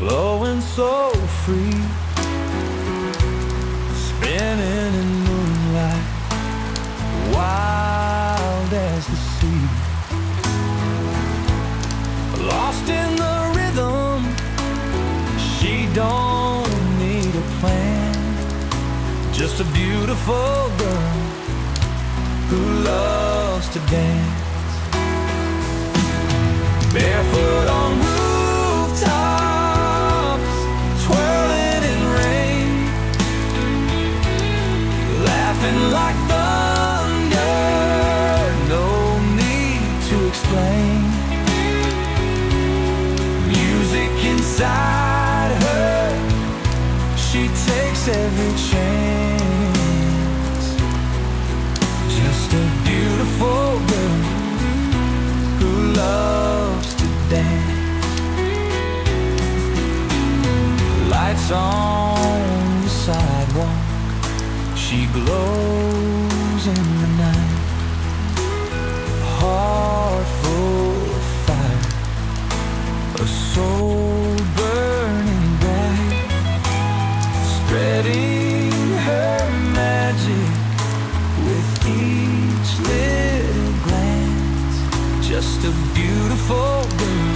flowing so free, spinning in moonlight, wild as the sea. Lost in the rhythm, she don't need a plan, just a beautiful girl who loves to dance. Barefoot on rooftops, twirling in rain, laughing like thunder, no need to explain. Music inside her, she takes every chance. Just a beautiful girl who loves to dance. Lights on the sidewalk, she glows in the night. Heart full of fire, a soul burning bright, spreading her magic with each little glance. Just a beautiful girl